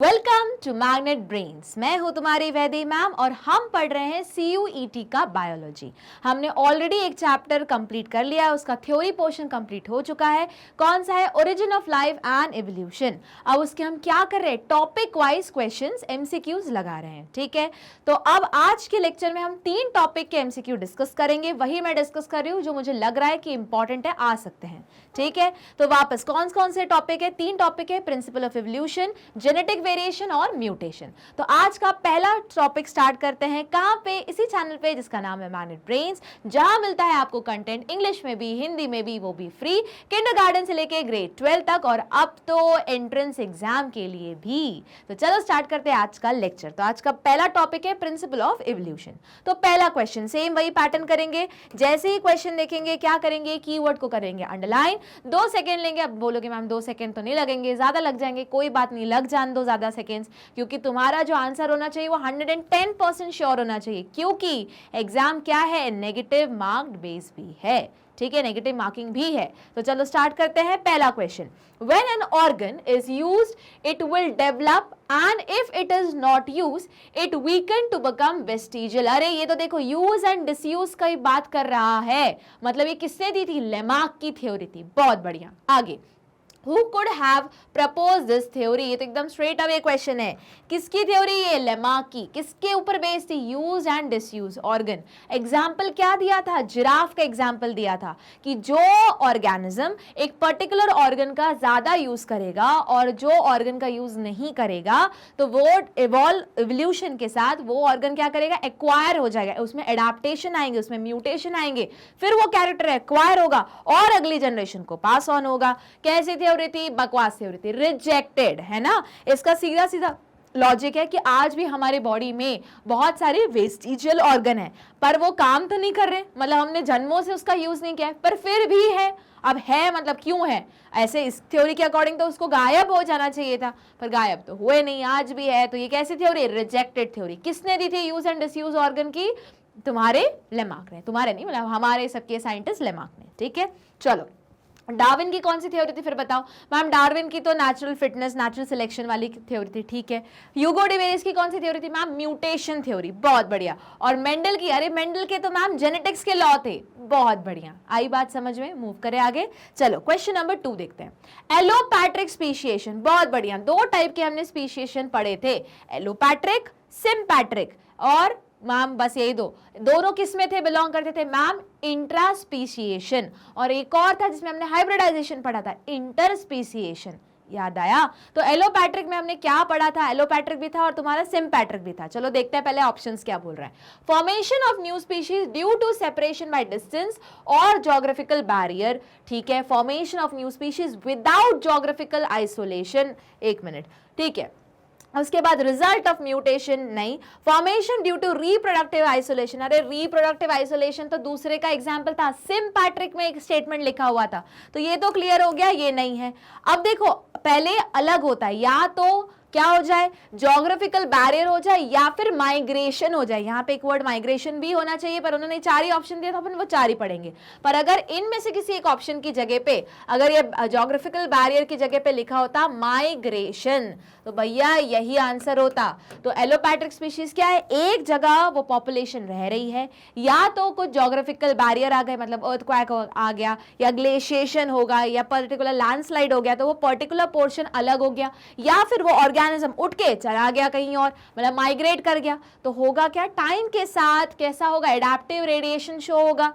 Welcome to magnet brains. मैं हूं तुम्हारी वैदी मैम और हम पढ़ रहे हैं CUET का बायोलॉजी। हमने ऑलरेडी एक चैप्टर कंप्लीट कर लिया है, उसका थ्योरी पोर्शन कंप्लीट हो चुका है। कौन सा है? Origin of life and evolution. अब उसके हम क्या कर रहे हैं? टॉपिक वाइज क्वेश्चंस MCQs लगा रहे हैं। ठीक है, तो अब आज के लेक्चर में हम 3 टॉपिक के MCQ डिस्कस करेंगे। वही मैं डिस्कस कर रही हूँ जो मुझे लग रहा है कि इंपॉर्टेंट है, आ सकते हैं। ठीक है, तो वापस कौन कौन से टॉपिक है? 3 टॉपिक है, principle of evolution, genetic variation और म्यूटेशन। तो आज का पहला टॉपिक स्टार्ट करते हैं। कहां पे? इसी चैनल पे जिसका नाम है मैग्नेट ब्रेन्स, जहां मिलता है आपको कंटेंट इंग्लिश में भी, हिंदी में भी, वो भी फ्री, किंडरगार्टन से लेके ग्रेड 12 तक, और अब तो एंट्रेंस एग्जाम के लिए भी। तो चलो स्टार्ट करते हैं आज का लेक्चर। तो आज का पहला टॉपिक है प्रिंसिपल ऑफ एवोल्यूशन। तो पहला क्वेश्चन सेम वही पैटर्न करेंगे। जैसे ही क्वेश्चन देखेंगे क्या करेंगे? कीवर्ड को करेंगे अंडरलाइन। 2 सेकंड लेंगे। अब बोलोगे मैम 2 सेकंड तो नहीं लगेंगे, ज्यादा लग जाएंगे। कोई बात नहीं, लग जान दो ज्यादा सेकंड्स, क्योंकि तुम्हारा जो आंसर होना चाहिए वो 110% श्योर होना चाहिए, क्योंकि एग्जाम क्या है? नेगेटिव मार्क्ड बेस भी है। ठीक है, नेगेटिव मार्किंग भी है। तो चलो स्टार्ट करते हैं। पहला question, when an organ is used it will develop and if it is not use it weaken to become vestigial. अरे ये तो देखो यूज एंड डिसयूज का ही बात कर रहा है। मतलब ये किसने दी थी? लेमार्क की थ्योरी थी। बहुत बढ़िया। आगे, Who could have proposed this theory? ये तो एकदम स्ट्रेट अवे क्वेश्चन है। किसकी थ्योरी? ये लेमार्क की। किसके ऊपर बेस्ड थी? Use and disuse organ. Example क्या दिया था? जिराफ का एग्जाम्पल दिया था कि जो ऑर्गेनिज्म एक पर्टिकुलर ऑर्गन का ज्यादा यूज करेगा और जो ऑर्गन का यूज नहीं करेगा, तो वो एवोल्यूशन के साथ वो ऑर्गन क्या करेगा? एक्वायर हो जाएगा। उसमें एडाप्टेशन आएंगे, उसमें म्यूटेशन आएंगे, फिर वो कैरेक्टर एक्वायर होगा और अगली जनरेशन को पास ऑन होगा। कैसी थ्योरी थी? बकवास थ्योरी थी, रिजेक्टेड, है ना। इसका सीधा सीधा लॉजिक है कि आज भी हमारे बॉडी में बहुत सारे वेस्टिजियल ऑर्गन है, पर वो काम तो नहीं कर रहे। मतलब हमने जन्मों से उसका यूज नहीं किया है, पर फिर भी है। अब है मतलब क्यों है? ऐसे इस थ्योरी के अकॉर्डिंग तो उसको गायब हो जाना चाहिए था, पर गायब तो हुए नहीं, आज भी है। तो ये कैसी थ्योरी? Rejected theory. किसने दी थी यूज एंड डिसयूज ऑर्गन की? तुम्हारे लेमार्क ने। तुम्हारे नहीं, मतलब हमारे सबके साइंटिस्ट लेमार्क ने। ठीक है, चलो डार्विन की कौन सी थ्योरी थी फिर बताओ? मैम डार्विन की तो नेचुरल फिटनेस, नेचुरल सिलेक्शन वाली थ्योरी थी। ठीक है। ह्यूगो डिवेरिस की कौन सी थ्योरी थी? Ma'am mutation theory. बहुत बढ़िया। और मेंडल की? अरे मेंडल के तो मैम जेनेटिक्स के लॉ थे। बहुत बढ़िया, आई बात समझ में। मूव करें आगे। चलो क्वेश्चन नंबर 2 देखते हैं। Allopatric speciation. बहुत बढ़िया। 2 टाइप के हमने स्पीशिएशन पढ़े थे, एलोपैट्रिक, सिम्पैट्रिक। और मैम बस यही दोनों किस में थे? बिलोंग करते थे मैम इंट्रास्पीशिएशन। और एक और था जिसमें हमने हाइब्रिडाइजेशन पढ़ा था, इंटरस्पीशिएशन। याद आया? तो एलोपैट्रिक में हमने क्या पढ़ा था? एलोपैट्रिक भी था और तुम्हारा सिम्पैट्रिक भी था। चलो देखते हैं पहले ऑप्शंस क्या बोल रहा है। Formation of new species due to separation by distance और ज्योग्राफिकल बैरियर। ठीक है, formation of new species without geographical isolation. 1 minute. ठीक है, उसके बाद रिजल्ट ऑफ म्यूटेशन नहीं, formation due to reproductive isolation. अरे रिप्रोडक्टिव आइसोलेशन तो दूसरे का एग्जांपल था, सिम्पैट्रिक में एक स्टेटमेंट लिखा हुआ था। तो ये तो क्लियर हो गया, ये नहीं है। अब देखो पहले अलग होता है, या तो क्या हो जाए? ज्योग्राफिकल बैरियर हो जाए या फिर माइग्रेशन हो जाए। यहाँ पे एक वर्ड माइग्रेशन भी होना चाहिए, पर उन्होंने 4 ही ऑप्शन दिया था, अपन वो 4 ही पढ़ेंगे। पर अगर इनमें से किसी एक ऑप्शन की जगह पे, अगर ये ज्योग्राफिकल बैरियर की जगह पे लिखा होता माइग्रेशन, तो भैया यही आंसर होता। तो एलोपैट्रिक स्पीशीज क्या है? एक जगह वो पॉपुलेशन रह रही है, या तो कुछ ज्योग्राफिकल बैरियर आ गए, मतलब अर्थक्वेक आ गया, या ग्लेशिएशन होगा, या पर्टिकुलर लैंडस्लाइड हो गया, तो वो पर्टिकुलर पोर्शन अलग हो गया, या फिर वो ऑर्गेनिज्म उठ के चला गया कहीं और, मतलब माइग्रेट कर गया। तो होगा क्या? टाइम के साथ कैसा होगा? एडाप्टिव रेडिएशन शो होगा।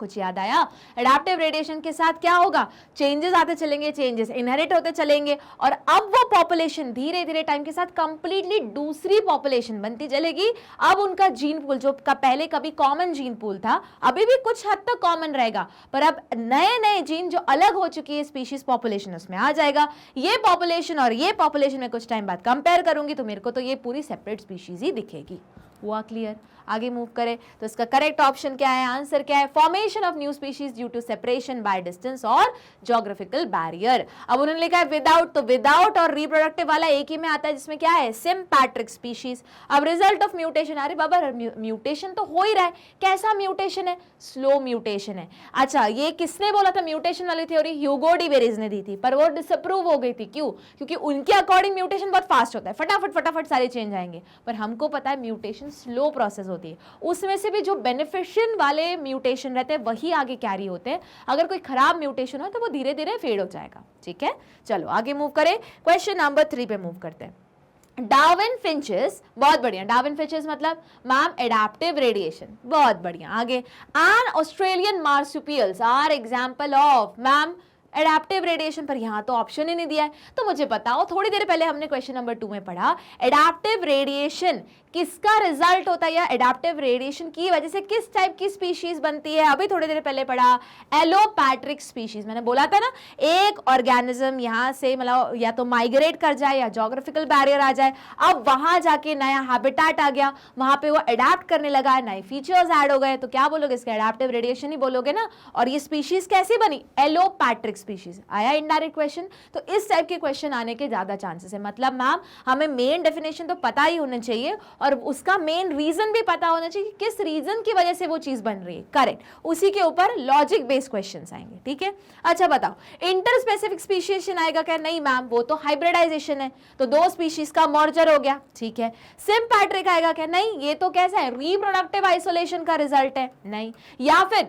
कुछ याद आया? एडाप्टिव रेडिएशन के साथ क्या होगा? चेंजेस आते चलेंगे, चेंजेस इनहेरिट होते चलेंगे, और अब वो पॉपुलेशन धीरे धीरे टाइम के साथ कंप्लीटली दूसरी पॉपुलेशन बनती चलेगी। अब उनका जीन पूल जो का पहले कभी कॉमन जीन पूल था, अभी भी कुछ हद तक कॉमन रहेगा, पर अब नए नए जीन जो अलग हो चुकी है स्पीशीज पॉपुलेशन, उसमें आ जाएगा। ये पॉपुलेशन और ये पॉपुलेशन में कुछ टाइम बाद कंपेयर करूंगी तो मेरे को तो ये पूरी सेपरेट स्पीशीज ही दिखेगी। हुआ क्लियर? आगे मूव करें तो इसका करेक्ट ऑप्शन क्या है, आंसर क्या है, formation of new species due to separation by distance और ज्योग्राफिकल बैरियर। अब उन्होंने लिखा है विदाउट, तो विदाउट और रिप्रोडक्टिव वाला एक ही में आता है जिसमें क्या है, सिम्पैट्रिक स्पीशीज। अब रिजल्ट ऑफ म्यूटेशन, अरे बाबा म्यूटेशन तो हो ही रहा है, कैसा म्यूटेशन है, स्लो म्यूटेशन है। अच्छा ये किसने बोला था म्यूटेशन वाली थ्योरी, ह्यूगो डी बेरीज ने दी थी, पर वो डिसअप्रूव हो गई थी, क्यों, क्योंकि उनके अकॉर्डिंग म्यूटेशन बहुत फास्ट होता है, फटाफट फटाफट सारे चेंज आएंगे, पर हमको पता है म्यूटेशन स्लो प्रोसेस होती है, उसमें से भी जो बेनिफिशियन वाले म्यूटेशन रहते हैं वही आगे कैरी होते हैं, अगर कोई खराब म्यूटेशन हो तो वो धीरे धीरे फेड हो जाएगा। ठीक है, चलो आगे मूव करें, क्वेश्चन नंबर 3 पे मूव करते हैं। डार्विन फिंचेस, बहुत बढ़िया, डार्विन फिंचेस मतलब मैम एडाप्टिव रेडिएशन, बहुत बढ़िया। आगे and Australian marsupials are example of, ma'am adaptive radiation, पर यहां तो ऑप्शन ही नहीं दिया है, तो मुझे बताओ, थोड़ी देर पहले हमने क्वेश्चन नंबर 2 में पढ़ा एडाप्टिव रेडिएशन किसका रिजल्ट होता है, या एडाप्टिव रेडिएशन की वजह से किस टाइप की स्पीशीज बनती है, अभी थोड़ी देर पहले पढ़ा एलोपैट्रिक स्पीशीज। मैंने बोला था ना, एक ऑर्गेनिज्म यहां से मतलब या तो माइग्रेट कर जाए या ज्योग्राफिकल बैरियर आ जाए, अब वहां जाके नया हैबिटेट आ गया, वहां पे वो अडेप्ट करने लगा, नए फीचर्स ऐड हो गए, तो क्या बोलोगे, इसका एडाप्टिव रेडिएशन ही बोलोगे ना। और ये स्पीशीज कैसी बनी, एलोपैट्रिक स्पीशीज। आया इनडायरेक्ट क्वेश्चन, तो इस टाइप के क्वेश्चन आने के ज्यादा चांसेस है। मतलब मैम हमें मेन डेफिनेशन तो पता ही होना चाहिए और उसका मेन रीजन भी पता होना चाहिए कि किस रीजन की वजह से वो चीज बन रही है, करेक्ट, उसी के ऊपर लॉजिक बेस्ड क्वेश्चंस आएंगे। ठीक है, अच्छा बताओ इंटर स्पेसिफिक स्पीशीएशन आएगा क्या, नहीं मैम वो तो हाइब्रिडाइजेशन है, तो दो स्पीशीज का मर्जर हो गया। ठीक है, सिम्पैट्रिक आएगा क्या, नहीं ये तो कैसा है, रिप्रोडक्टिव आइसोलेशन का रिजल्ट है, नहीं। या फिर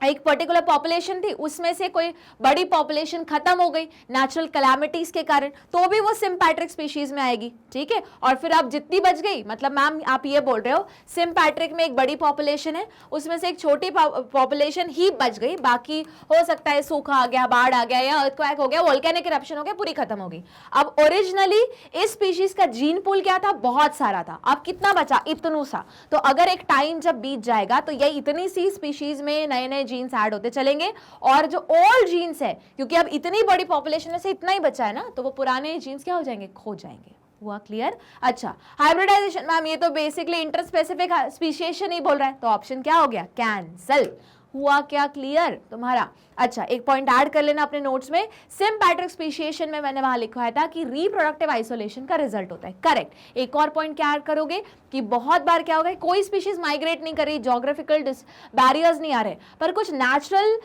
एक पर्टिकुलर पॉपुलेशन थी, उसमें से कोई बड़ी पॉपुलेशन खत्म हो गई नेचुरल कैलामिटीज के कारण, तो भी वो सिम्पैट्रिक स्पीशीज में आएगी। ठीक है, और फिर आप जितनी बच गई, मतलब मैम आप ये बोल रहे हो सिम्पैट्रिक में एक बड़ी पॉपुलेशन है, उसमें से एक छोटी पॉपुलेशन ही बच गई, बाकी हो सकता है सूखा आ गया, बाढ़ आ गया, या अर्थक्वेक हो गया, वोल्केनिक इरप्शन हो गया, पूरी खत्म हो गई। अब ओरिजिनली इस स्पीशीज का जीन पूल क्या था, बहुत सारा था, अब कितना बचा, इतनू सा। तो अगर एक टाइम जब बीत जाएगा तो ये इतनी सी स्पीशीज में नए नए जीन्स ऐड होते चलेंगे, और जो ओल्ड जीन्स है, क्योंकि अब इतनी बड़ी पॉपुलेशन में से इतना ही बचा है ना, तो वो पुराने जीन्स क्या हो जाएंगे, खो जाएंगे। हुआ क्लियर। अच्छा हाइब्रिडाइजेशन मैम ये तो बेसिकली इंटरस्पेसिफिक स्पीशीएशन ही बोल रहा है, तो ऑप्शन क्या हो गया, कैंसल। हुआ क्या क्लियर तुम्हारा। अच्छा एक पॉइंट ऐड कर लेना अपने नोट्स में, सिम्पैट्रिक स्पीशीएशन में मैंने वहां लिखा था कि रिप्रोडक्टिव आइसोलेशन का रिजल्ट होता है, करेक्ट। एक और पॉइंट क्या ऐड करोगे कि बहुत बार क्या होगा, कोई स्पीशीज माइग्रेट नहीं कर रही, ज्योग्राफिकल बैरियर्स नहीं आ रहे, पर कुछ नेचुरल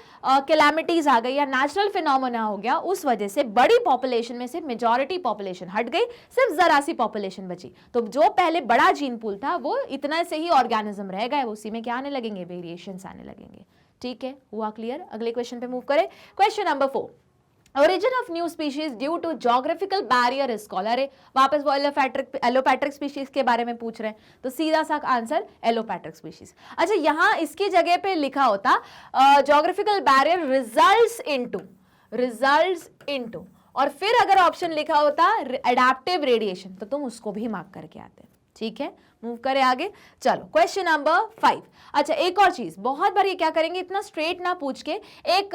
कैलामिटीज आ गई या नेचुरल फिनोमेना हो गया, उस वजह से बड़ी पॉपुलेशन में से मेजॉरिटी पॉपुलेशन हट गई, सिर्फ जरा सी पॉपुलेशन बची, तो जो पहले बड़ा जीन पूल था वो इतना से ही ऑर्गेनिज्म रह गए, उसी में क्या आने लगेंगे, वेरिएशंस आने लगेंगे। ठीक है, हुआ क्लियर। अगले क्वेश्चन पे मूव करें, question number 4, origin of new species due to geographical barrier is called. अरे वापस वो एलोपैट्रिक स्पीशीज के बारे में पूछ रहे हैं, तो सीधा सा आंसर एलोपैट्रिक स्पीशीज। अच्छा यहां इसकी जगह पे लिखा होता ज्योग्राफिकल बैरियर रिजल्ट्स इनटू, और फिर अगर ऑप्शन लिखा होता एडाप्टिव रेडिएशन, तो तुम उसको भी मार्क करके आते। ठीक है, मूव करें आगे। चलो क्वेश्चन नंबर 5। अच्छा एक और चीज, बहुत बार ये क्या करेंगे, इतना स्ट्रेट ना पूछ के एक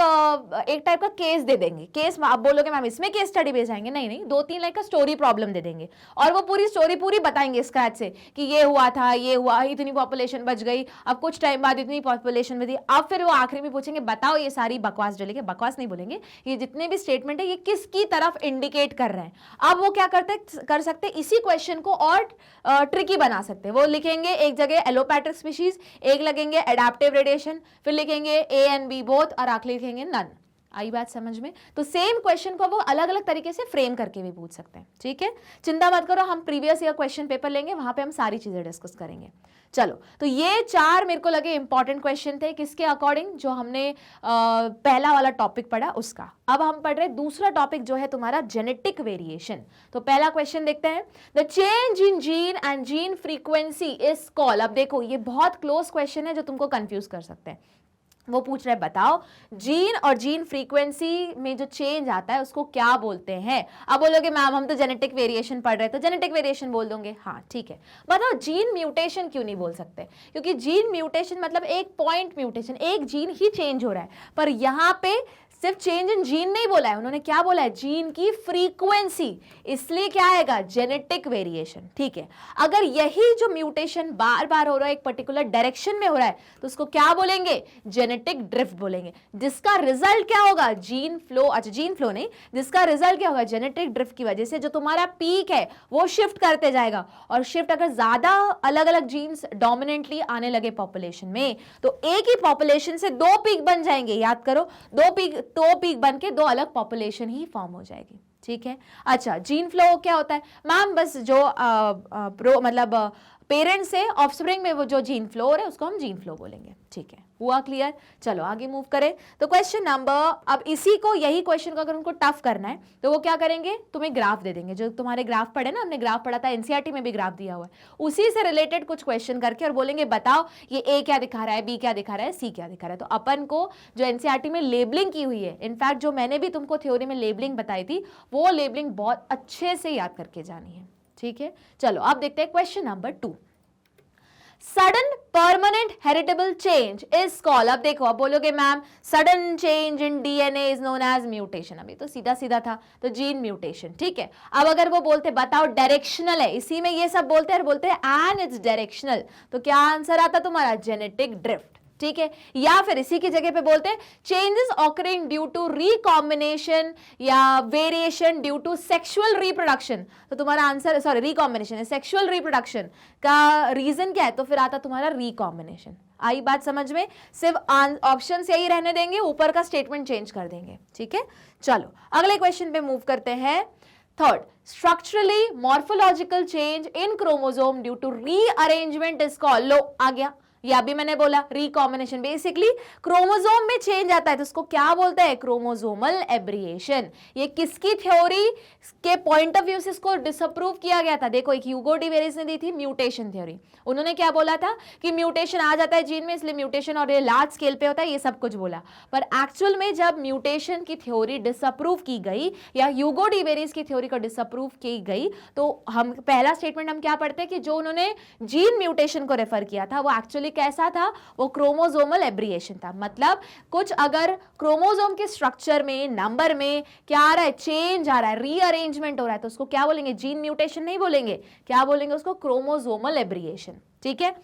टाइप का केस दे देंगे। केस आप बोलोगे मैम इसमें केस स्टडी बेस आएंगे, नहीं 2-3 लाइन का स्टोरी प्रॉब्लम दे देंगे, और वो पूरी स्टोरी पूरी बताएंगे स्क्रैच से कि ये हुआ था, ये हुआ, इतनी पॉपुलेशन बच गई, अब कुछ टाइम बाद इतनी पॉपुलेशन में थी, अब फिर वो आखिरी में पूछेंगे बताओ ये सारी बकवास, जो लिखे बकवास नहीं बोलेंगे, ये जितने भी स्टेटमेंट है ये किसकी तरफ इंडिकेट कर रहे हैं। अब वो क्या कर सकते इसी क्वेश्चन को और ट्रिकी बना सकते हैं, वो लिखेंगे एक जगह एलोपैट्रिक स्पीशीज, एक लगेंगे एडाप्टिव रेडिएशन, फिर लिखेंगे ए एंड बी बोथ, और आखिर लिखेंगे नन। आई बात समझ में। तो सेम क्वेश्चन को वो अलग अलग तरीके से फ्रेम करके भी पूछ सकते हैं। ठीक है, चिंता मत करो, हम प्रीवियस ईयर क्वेश्चन पेपर लेंगे, वहां पे हम सारी चीजें डिस्कस करेंगे। चलो तो ये 4 मेरे को लगे इंपॉर्टेंट क्वेश्चन थे, किसके अकॉर्डिंग, जो हमने पहला वाला टॉपिक पढ़ा उसका। अब हम पढ़ रहे दूसरा टॉपिक जो है तुम्हारा जेनेटिक वेरिएशन। तो पहला क्वेश्चन देखते हैं, the change in gene and gene frequency is called. अब देखो ये बहुत क्लोज क्वेश्चन है जो तुमको कंफ्यूज कर सकते हैं। वो पूछ रहे बताओ जीन और जीन फ्रीक्वेंसी में जो चेंज आता है उसको क्या बोलते हैं। अब बोलोगे मैम हम तो जेनेटिक वेरिएशन पढ़ रहे हैं, तो जेनेटिक वेरिएशन बोल दोगे, हाँ ठीक है। बताओ जीन म्यूटेशन क्यों नहीं बोल सकते, क्योंकि जीन म्यूटेशन मतलब एक पॉइंट म्यूटेशन, एक जीन ही चेंज हो रहा है, पर यहाँ पे सिर्फ चेंज इन जीन नहीं बोला है उन्होंने, क्या बोला है, जीन की फ्रीक्वेंसी, इसलिए क्या आएगा, जेनेटिक वेरिएशन। ठीक है, अगर यही जो म्यूटेशन बार बार हो रहा है एक पर्टिकुलर डायरेक्शन में हो रहा है तो उसको क्या बोलेंगे, जेनेटिक ड्रिफ्ट बोलेंगे, जिसका रिजल्ट क्या होगा, जीन फ्लो, अच्छा जीन फ्लो नहीं, जिसका रिजल्ट क्या होगा, जेनेटिक ड्रिफ्ट की वजह से जो तुम्हारा पीक है वो शिफ्ट करते जाएगा, और शिफ्ट अगर ज्यादा अलग अलग जीन्स डोमिनेंटली आने लगे पॉपुलेशन में तो एक ही पॉपुलेशन से दो पीक बन जाएंगे, याद करो, दो पीक बन के दो अलग पॉपुलेशन ही फॉर्म हो जाएगी। ठीक है, अच्छा जीन फ्लो क्या होता है मैम, बस जो मतलब पेरेंट्स से ऑफस्प्रिंग में वो जो जीन फ्लो है उसको हम जीन फ्लो बोलेंगे। ठीक है, हुआ क्लियर? चलो आगे मूव करें। तो क्वेश्चन नंबर, अब इसी को, यही क्वेश्चन को अगर उनको टफ करना है तो वो क्या करेंगे, तुम्हें ग्राफ दे देंगे, जो तुम्हारे ग्राफ पढ़े ना, हमने ग्राफ पढ़ा था, एनसीईआरटी में भी ग्राफ दिया हुआ है, उसी से रिलेटेड कुछ क्वेश्चन करके और बोलेंगे बताओ ये ए क्या दिखा रहा है, बी क्या दिखा रहा है, सी क्या दिखा रहा है। तो अपन को जो एनसीईआरटी में लेबलिंग की हुई है, इनफैक्ट जो मैंने भी तुमको थ्योरी में लेबलिंग बताई थी, वो लेबलिंग बहुत अच्छे से याद करके जानी है। ठीक है, चलो अब देखते हैं question number 2। Sudden permanent heritable change is called, अब देखो, अब बोलोगे ma'am sudden change in DNA is known as mutation, अभी तो सीधा सीधा था, तो जीन म्यूटेशन। ठीक है, अब अगर वो बोलते बताओ डायरेक्शनल है, इसी में ये सब बोलते हैं और बोलते हैं एंड इट्स डायरेक्शनल, तो क्या आंसर आता तुम्हारा, जेनेटिक ड्रिफ्ट। ठीक है, या फिर इसी की जगह पे बोलते हैं changes occurring due to recombination या variation due to sexual reproduction, तो तुम्हारा आंसर, सॉरी रिकॉम्बिनेशन है, सेक्सुअल रिप्रोडक्शन का रीजन क्या है, तो फिर आता तुम्हारा रिकॉम्बिनेशन। आई बात समझ में? सिर्फ ऑप्शन यही रहने देंगे, ऊपर का स्टेटमेंट चेंज कर देंगे। ठीक है, चलो अगले क्वेश्चन पे मूव करते हैं। Third, structurally morphological change in chromosome due to rearrangement is called, लो आ गया, या भी मैंने बोला रिकॉम्बिनेशन, बेसिकली क्रोमोसोम में चेंज आता है तो उसको क्या बोलते हैं, क्रोमोसोमल एब्रिएशन। ये किसकी थ्योरी के पॉइंट ऑफ व्यू से इसको डिसअप्रूव किया गया था, देखो एक ह्यूगो डी वेरिस ने दी थी म्यूटेशन थ्योरी, उन्होंने क्या बोला था कि म्यूटेशन आ जाता है जीन में, इसलिए म्यूटेशन और ये लार्ज स्केल पे होता है, ये सब कुछ बोला, पर एक्चुअल में जब म्यूटेशन की थ्योरी डिसअप्रूव की गई या ह्यूगो डी वेरिस की थ्योरी को डिसअप्रूव की गई, तो हम पहला स्टेटमेंट हम क्या पढ़ते हैं कि जो उन्होंने जीन म्यूटेशन को रेफर किया था वो एक्चुअली कैसा था, वो क्रोमोसोमल एब्रिएशन था। मतलब कुछ अगर क्रोमोसोम के स्ट्रक्चर में, नंबर में क्या आ रहा है, चेंज आ रहा है, रीअरेंजमेंट हो रहा है, तो उसको क्या बोलेंगे, जीन म्यूटेशन नहीं बोलेंगे, क्या बोलेंगे उसको, क्रोमोसोमल एब्रिएशन। ठीक है,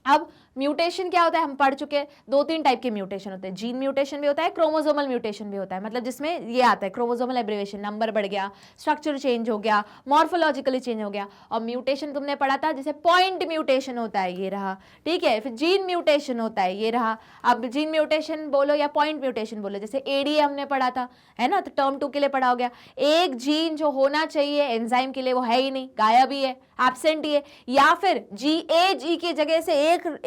अब म्यूटेशन क्या होता है हम पढ़ चुके हैं, दो तीन टाइप के म्यूटेशन होते हैं, जीन म्यूटेशन भी होता है, क्रोमोसोमल म्यूटेशन भी होता है, मतलब जिसमें ये आता है क्रोमोसोमल एब्रिवेशन, नंबर बढ़ गया, स्ट्रक्चर चेंज हो गया, मॉर्फोलॉजिकली चेंज हो गया। और म्यूटेशन तुमने पढ़ा था, जैसे पॉइंट म्यूटेशन होता है, ये रहा, ठीक है, फिर जीन म्यूटेशन होता है, ये रहा। अब जीन म्यूटेशन बोलो या पॉइंट म्यूटेशन बोलो, जैसे एडीए हमने पढ़ा था, है ना, तो टर्म 2 के लिए पढ़ा हो गया, एक जीन जो होना चाहिए एंजाइम के लिए वो है ही नहीं, गायब ही है, एब्सेंट ही है। या फिर जी की जगह से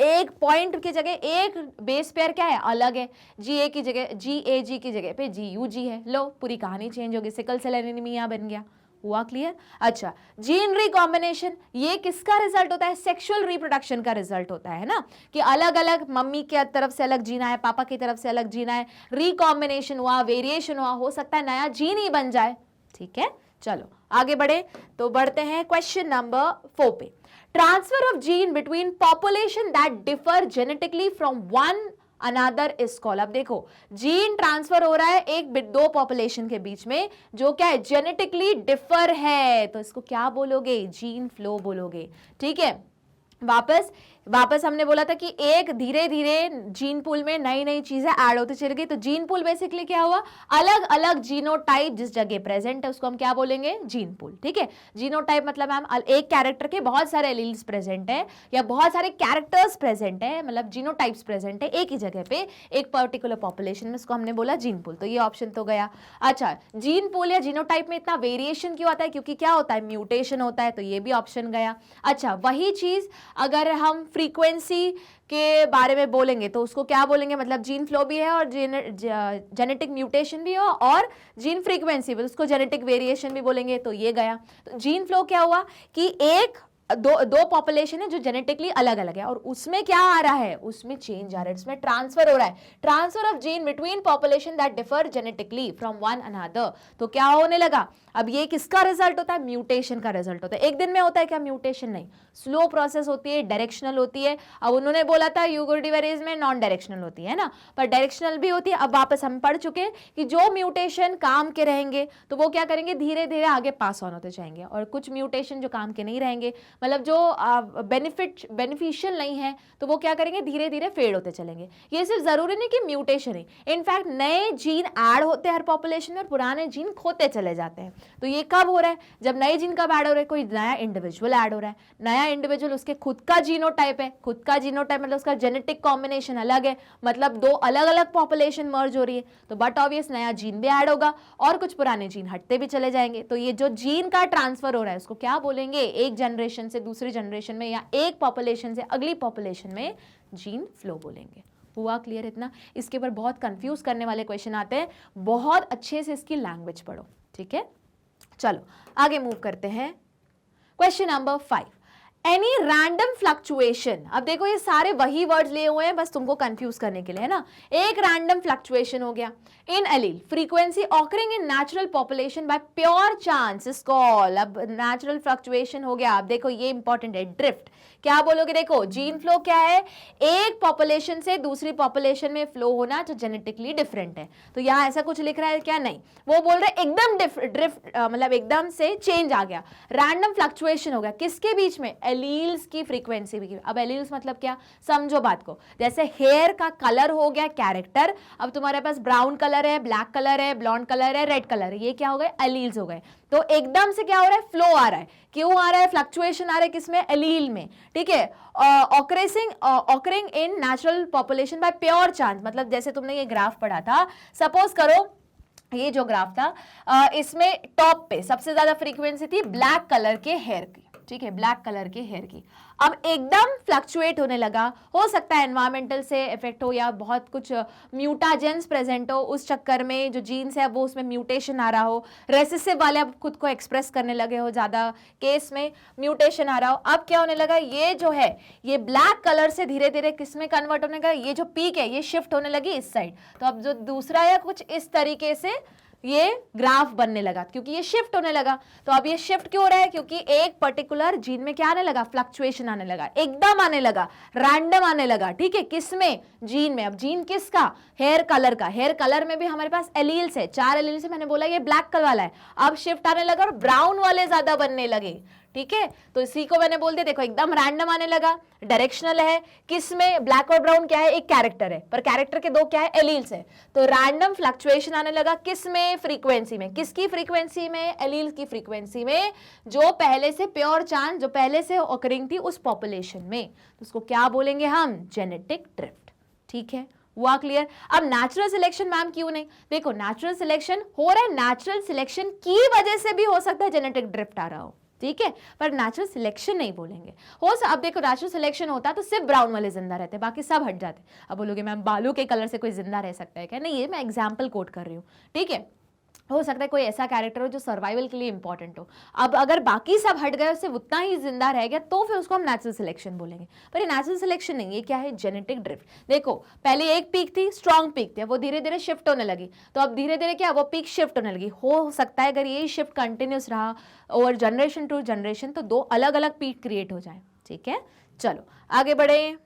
एक पॉइंट की जगह एक बेस पेयर क्या है, अलग है, जी की जगह की जगह पे जी है, लो पूरी कहानी चेंज होगी, सिकल सेल एनीमिया बन गया। हुआ क्लियर? अच्छा, जीन रिकॉम्बिनेशन ये किसका रिजल्ट होता है, सेक्सुअल रिप्रोडक्शन का रिजल्ट होता है ना, कि अलग अलग मम्मी की तरफ से अलग जीन आए, पापा की तरफ से अलग जीन आए, रिकॉम्बिनेशन हुआ, वेरिएशन हुआ, हो सकता है नया जीन ही बन जाए। ठीक है, चलो आगे बढ़े, तो बढ़ते हैं क्वेश्चन नंबर 4 पे। Transfer of gene between population that differ genetically from one another is called, अब देखो जीन ट्रांसफर हो रहा है एक दो पॉपुलेशन के बीच में जो क्या है, जेनेटिकली डिफर है, तो इसको क्या बोलोगे, जीन फ्लो बोलोगे। ठीक है, वापस हमने बोला था कि एक धीरे धीरे जीन पूल में नई नई चीजें ऐड होती चली गई, तो जीन पूल बेसिकली क्या हुआ, अलग अलग जीनोटाइप जिस जगह प्रेजेंट है उसको हम क्या बोलेंगे, जीन पूल। ठीक है, जीनोटाइप मतलब मैम एक कैरेक्टर के बहुत सारे एलील्स प्रेजेंट है या बहुत सारे कैरेक्टर्स प्रेजेंट है, मतलब जीनोटाइप्स प्रेजेंट है एक ही जगह पे एक पर्टिकुलर पॉपुलेशन में, इसको हमने बोला जीन पूल, तो ये ऑप्शन तो गया। अच्छा, जीन पूल या जीनोटाइप में इतना वेरिएशन क्यों आता है, क्योंकि क्या होता है, म्यूटेशन होता है, तो ये भी ऑप्शन गया। अच्छा, वही चीज अगर हम फ्रीक्वेंसी के बारे में बोलेंगे तो उसको क्या बोलेंगे, मतलब जीन फ्लो भी है और जेनेटिक म्यूटेशन भी हो और जीन फ्रीक्वेंसी भी, उसको जेनेटिक वेरिएशन भी बोलेंगे, तो ये गया। तो जीन फ्लो क्या हुआ कि एक दो पॉपुलेशन है जो जेनेटिकली अलग अलग है और उसमें क्या आ रहा है, उसमें चेंज आ रहा है, उसमें ट्रांसफर हो रहा है, transfer of gene between population that differ genetically from one another. तो क्या होने लगा, अब ये किसका रिजल्ट होता है, म्यूटेशन का रिजल्ट होता है। एक दिन में होता है क्या म्यूटेशन, नहीं, स्लो प्रोसेस होती है, डायरेक्शनल होती है। अब उन्होंने बोला था यूगोडिवेरेज में नॉन डायरेक्शनल होती है ना, पर डायरेक्शनल भी होती है। अब वापस हम पढ़ चुके कि जो म्यूटेशन काम के रहेंगे तो वो क्या करेंगे, धीरे धीरे आगे पास ऑन होते जाएंगे, और कुछ म्यूटेशन जो काम के नहीं रहेंगे, मतलब जो बेनिफिशियल नहीं है, तो वो क्या करेंगे, धीरे धीरे फेड होते चलेंगे। ये सिर्फ जरूरी नहीं कि म्यूटेशन है, इनफैक्ट नए जीन ऐड होते हैं हर पॉपुलेशन में और पुराने जीन खोते चले जाते हैं। तो ये कब हो रहा है, जब नए जीन कब ऐड हो रहा है, कोई नया इंडिविजुअल ऐड हो रहा है, नया इंडिविजुअल, उसके खुद का जीनोटाइप है, खुद का जीनोटाइप मतलब उसका जेनेटिक कॉम्बिनेशन अलग है, मतलब दो अलग अलग पॉपुलेशन मर्ज हो रही है, तो बट ऑब्वियस नया जीन भी ऐड होगा और कुछ पुराने जीन हटते भी चले जाएंगे। तो ये जो जीन का ट्रांसफर हो रहा है उसको क्या बोलेंगे, एक जनरेशन से दूसरी जनरेशन में या एक पॉपुलेशन से अगली पॉपुलेशन में जीन फ्लो बोलेंगे। हुआ क्लियर इतना? इसके ऊपर बहुत कंफ्यूज करने वाले क्वेश्चन आते हैं, बहुत अच्छे से इसकी लैंग्वेज पढ़ो, ठीक है। चलो आगे मूव करते हैं। Question number 5, any random fluctuation. अब देखो ये सारे वही वर्ड्स लिए हुए हैं बस तुमको कंफ्यूज करने के लिए, है ना। एक रैंडम फ्लक्चुएशन हो गया in allele frequency occurring in natural population by pure chance is called. अब नेचुरल फ्लक्चुएशन हो गया। अब देखो ये इंपॉर्टेंट है, ड्रिफ्ट। क्या बोलोगे, देखो जीन फ्लो क्या है, एक पॉपुलेशन से दूसरी पॉपुलेशन में फ्लो होना जो जेनेटिकली डिफरेंट है। तो यहाँ ऐसा कुछ लिख रहा है क्या, नहीं, वो बोल रहे एकदम ड्रिफ्ट मतलब एकदम से चेंज आ गया, रैंडम फ्लक्चुएशन हो गया, किसके बीच में, एलील्स की फ्रीक्वेंसी भी। अब एलील्स मतलब क्या, समझो बात को, जैसे हेयर का कलर हो गया कैरेक्टर, अब तुम्हारे पास ब्राउन कलर है, ब्लैक कलर है, ब्लॉन्ड कलर है, रेड कलर है, ये क्या हो गए, एलील्स हो गए। तो एकदम से क्या हो रहा है, फ्लो आ रहा है, क्यों आ रहा है, फ्लक्चुएशन आ रहा है किसमें, एलील में, ठीक है। Occurring in natural population by pure chance, मतलब जैसे तुमने ये ग्राफ पढ़ा था, सपोज करो ये जो ग्राफ था इसमें टॉप पे सबसे ज्यादा फ्रीक्वेंसी थी ब्लैक कलर के हेयर की, ठीक है, ब्लैक कलर के हेयर की। अब एकदम फ्लक्चुएट होने लगा, हो सकता है एनवायरमेंटल से इफेक्ट हो या बहुत कुछ म्यूटाजेंस प्रेजेंट हो, उस चक्कर में जो जीन्स है वो उसमें म्यूटेशन आ रहा हो, रेसेसिव वाले अब खुद को एक्सप्रेस करने लगे हो, ज्यादा केस में म्यूटेशन आ रहा हो। अब क्या होने लगा, ये जो है ये ब्लैक कलर से धीरे धीरे किस में कन्वर्ट होने लगा, ये जो पीक है ये शिफ्ट होने लगी इस साइड। तो अब जो दूसरा है कुछ इस तरीके से ये ग्राफ बनने लगा क्योंकि ये शिफ्ट होने लगा। तो अब ये शिफ्ट क्यों हो रहा है, क्योंकि एक पर्टिकुलर जीन में क्या आने लगा, फ्लक्चुएशन आने लगा, एकदम आने लगा, रैंडम आने लगा, ठीक है, किसमें, जीन में। अब जीन किसका, हेयर कलर का। हेयर कलर में भी हमारे पास एलील्स है, 4 एलील्स है, मैंने बोला ये ब्लैक कलर वाला है, अब शिफ्ट आने लगा और ब्राउन वाले ज्यादा बनने लगे, ठीक है। तो इसी को मैंने बोल दिया, देखो एकदम रैंडम आने लगा, डायरेक्शनल है, किसमें, ब्लैक और ब्राउन क्या है, एक कैरेक्टर है, पर कैरेक्टर के दो क्या है, एलील्स है। तो रैंडम फ्लक्चुएशन आने लगा किसमें, फ्रीक्वेंसी में, किसकी फ्रीक्वेंसी में, एलील्स की फ्रीक्वेंसी में, जो पहले से प्योर चांस, जो पहले से ऑकरिंग थी उस पॉपुलेशन में। तो उसको क्या बोलेंगे हम, जेनेटिक ड्रिफ्ट, ठीक है। हुआ क्लियर? अब नेचुरल सिलेक्शन मैम क्यों नहीं, देखो नेचुरल सिलेक्शन हो रहा है, नेचुरल सिलेक्शन की वजह से भी हो सकता है जेनेटिक ड्रिफ्ट आ रहा हो, ठीक है, पर नेचुरल सिलेक्शन नहीं बोलेंगे। अब देखो नेचुरल सिलेक्शन होता तो सिर्फ ब्राउन वाले जिंदा रहते, बाकी सब हट जाते। अब बोलोगे मैम बालों के कलर से कोई जिंदा रह सकता है क्या, नहीं, ये मैं एग्जाम्पल कोट कर रही हूँ, ठीक है। हो सकता है कोई ऐसा कैरेक्टर हो जो सर्वाइवल के लिए इंपॉर्टेंट हो, अब अगर बाकी सब हट गए उससे उतना ही जिंदा रह गया तो फिर उसको हम नेचुरल सिलेक्शन बोलेंगे। पर ये नेचुरल सिलेक्शन नहीं, ये क्या है, जेनेटिक ड्रिफ्ट। देखो पहले एक पीक थी, स्ट्रॉन्ग पीक थी, वो धीरे धीरे शिफ्ट होने लगी, तो अब धीरे धीरे क्या, वो पीक शिफ्ट होने लगी। हो सकता है अगर ये शिफ्ट कंटिन्यूस रहा और जनरेशन टू जनरेशन तो 2 अलग अलग पीक क्रिएट हो जाए, ठीक है। चलो आगे बढ़े।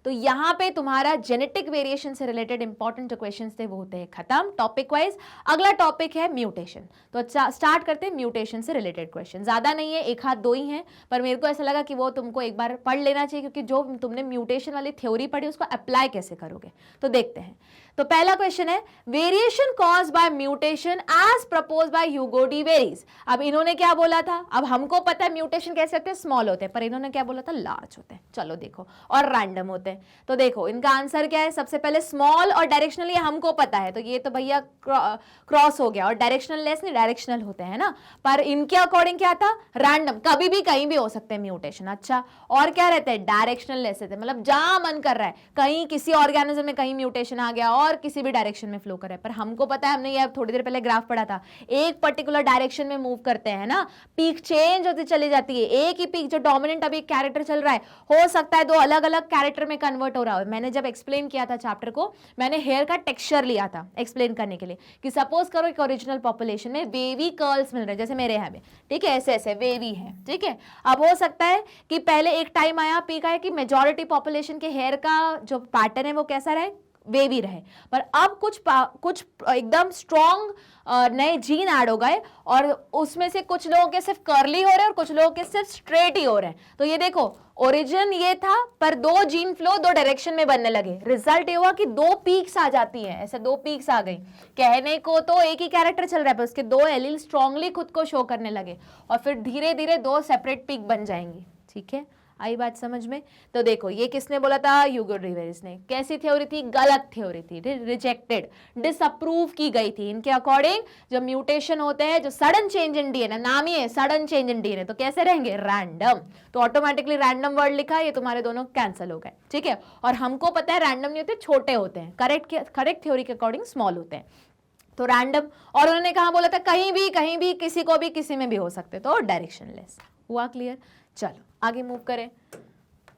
तो यहां पे तुम्हारा जेनेटिक वेरिएशन से रिलेटेड इंपॉर्टेंट जो क्वेश्चंस थे वो होते हैं खत्म टॉपिक वाइज। अगला टॉपिक है म्यूटेशन। तो स्टार्ट करते हैं म्यूटेशन से रिलेटेड क्वेश्चन। ज्यादा नहीं है, 1 आध 2 ही हैं, पर मेरे को ऐसा लगा कि वो तुमको एक बार पढ़ लेना चाहिए क्योंकि जो तुमने म्यूटेशन वाली थ्योरी पढ़ी उसको अप्लाई कैसे करोगे। तो देखते हैं। तो पहला क्वेश्चन है variation caused by mutation as proposed by Hugo de Vries. अब इन्होंने क्या बोला था, अब हमको पता है म्यूटेशन कैसे होते हैं, स्मॉल होते हैं, पर इन्होंने क्या बोला था, लार्ज होते हैं। चलो देखो, और रैंडम होते हैं। है। तो देखो इनका आंसर क्या है, सबसे पहले स्मॉल और डायरेक्शनल ये हमको पता है, तो ये तो भैया क्रॉस हो गया, और डायरेक्शनल लेस नहीं, डायरेक्शनल होते हैं ना, पर इनके अकॉर्डिंग क्या था, रैंडम, कभी भी कहीं भी हो सकते हैं म्यूटेशन। अच्छा, और क्या रहते हैं, डायरेक्शनल लेस रहते हैं, मतलब जहां मन कर रहा है कहीं किसी ऑर्गेनिज्म में कहीं म्यूटेशन आ गया और किसी भी डायरेक्शन में फ्लो कर रहा है। पर हमको पता है, हमने ये थोड़ी देर पहले ग्राफ पढ़ा था, एक पर्टिकुलर डायरेक्शन में मूव करते हैं ना, पीक चेंज होती चली जाती है, एक ही पीक जो डोमिनेंट अभी एक कैरेक्टर चल रहा है हो सकता है दो अलग अलग कैरेक्टर में कन्वर्ट हो रहा हो। मैंने जब एक्सप्लेन किया था चैप्टर को, मैंने हेयर का टेक्सचर लिया था एक्सप्लेन करने के लिए कि सपोज करो एक ओरिजिनल पॉपुलेशन में वेवी कर्ल्स मिल रहे हैं, जैसे मेरे यहाँ में, ठीक है, ऐसे ऐसे वेवी है, ठीक है। अब हो सकता है कि पहले एक टाइम आया, पीक आया कि मेजॉरिटी पॉपुलेशन के हेयर का जो पैटर्न है वो कैसा रहे, वेवी रहे, पर अब कुछ एकदम स्ट्रॉन्ग नए जीन ऐड हो गए और उसमें से कुछ लोगों के सिर्फ कर्ली हो रहे हैं और कुछ लोगों के सिर्फ स्ट्रेट ही हो रहे हैं। तो ये देखो ओरिजिन ये था, पर दो जीन फ्लो दो डायरेक्शन में बनने लगे, रिजल्ट ये हुआ कि दो पीक्स आ जाती हैं, ऐसे दो पीक्स आ गई। कहने को तो एक ही कैरेक्टर चल रहा है पर उसके दो एलील स्ट्रांगली खुद को शो करने लगे और फिर धीरे धीरे दो सेपरेट पीक बन जाएंगी। ठीक है, आई बात समझ में। तो देखो ये किसने बोला था, ह्यूगो डीवेरिस ने। कैसी थ्योरी थी, गलत थ्योरी थी, रिजेक्टेड, डिसअप्रूव की गई थी। इनके अकॉर्डिंग जो म्यूटेशन होते हैं, जो सडन चेंज इन डीएनए, नाम ही है सडन चेंज इन डीएनए, तो कैसे रहेंगे, रैंडम। तो ऑटोमेटिकली रैंडम वर्ड लिखा, ये तुम्हारे दोनों कैंसिल हो गए। ठीक है, और हमको पता है रैंडम नहीं होते, छोटे होते हैं, करेक्ट थ्योरी के अकॉर्डिंग स्मॉल होते हैं, तो रैंडम। और उन्होंने कहा बोला था कहीं भी किसी को भी किसी में भी हो सकते, तो डायरेक्शनलेस। हुआ क्लियर। चलो आगे मूव करें।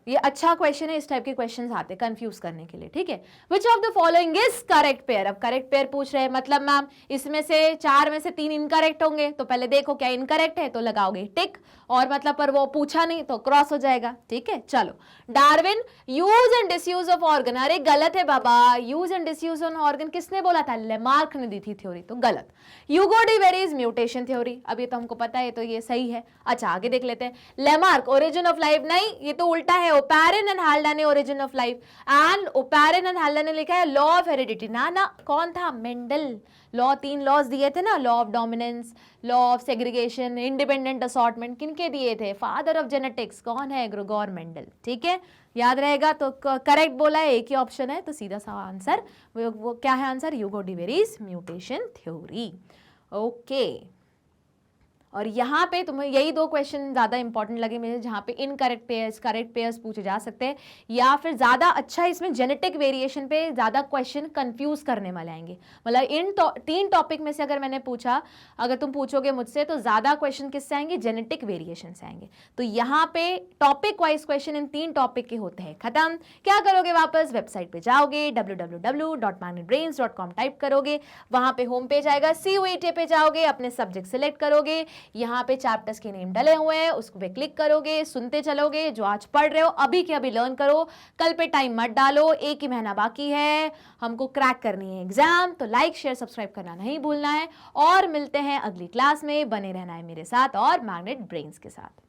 ये अच्छा क्वेश्चन है, इस टाइप के क्वेश्चंस आते हैं कंफ्यूज करने के लिए। ठीक है, which of the following is correct pair. अब करेक्ट पेयर पूछ रहे हैं, मतलब मैम इसमें से चार में से तीन इनकरेक्ट होंगे, तो पहले देखो क्या इनकरेक्ट है तो लगाओगे टिक, और मतलब पर वो पूछा नहीं तो क्रॉस हो जाएगा। ठीक है, चलो Darwin use and disuse of organ, अरे गलत है बाबा, use and disuse on organ किसने बोला था, लेमार्क ने दी थी थ्योरी, तो गलत। ह्यूगो डीवेरिस म्यूटेशन थ्योरी, अब ये तो हमको पता है, तो ये सही है। अच्छा आगे देख लेते हैं, लेमार्क ओरिजिन ऑफ लाइफ, नहीं ये तो उल्टा है, ओपेरिन एंड हाल्डा ने origin of life, and Oparin and Haldane ने लिखा है लॉ ऑफ हेरिडिटी। ना कौन था, मेंडल। लॉ, तीन लॉज दिए थे ना, law of dominance, law of segregation, independent assortment, किनके दिए थे, फादर ऑफ जेनेटिक्स कौन है, ग्रेगोर मेंडल। ठीक है, याद रहेगा। तो करेक्ट बोला है, एक ही ऑप्शन है, तो सीधा सा आंसर वो क्या है, आंसर ह्यूगो डीवेरिस म्यूटेशन थ्योरी। ओके, और यहाँ पे तुम्हें यही दो क्वेश्चन ज़्यादा इंपॉर्टेंट लगे मुझे, जहाँ पे इनकरेक्ट पेयर्स करेक्ट पेयर्स पूछे जा सकते हैं, या फिर ज़्यादा अच्छा इसमें जेनेटिक वेरिएशन पे ज़्यादा क्वेश्चन कंफ्यूज करने वाले आएंगे। मतलब इन तीन टॉपिक में से अगर मैंने पूछा, अगर तुम पूछोगे मुझसे, तो ज़्यादा क्वेश्चन किससे आएंगे, जेनेटिक वेरिएशन से आएंगे। तो यहाँ पे टॉपिक वाइज क्वेश्चन इन तीन टॉपिक के होते हैं। खत्म। क्या करोगे, वापस वेबसाइट पे जाओगे, www.magnetbrains.com टाइप करोगे, वहाँ पे होम पेज आएगा, CUET पे जाओगे, अपने सब्जेक्ट सिलेक्ट करोगे, यहाँ पे चैप्टर्स के नेम डले हुए हैं, उसको पे क्लिक करोगे, सुनते चलोगे, जो आज पढ़ रहे हो अभी के अभी लर्न करो, कल पे टाइम मत डालो, एक ही महीना बाकी है, हमको क्रैक करनी है एग्जाम। तो लाइक शेयर सब्सक्राइब करना नहीं भूलना है, और मिलते हैं अगली क्लास में, बने रहना है मेरे साथ और मैग्नेट ब्रेन्स के साथ।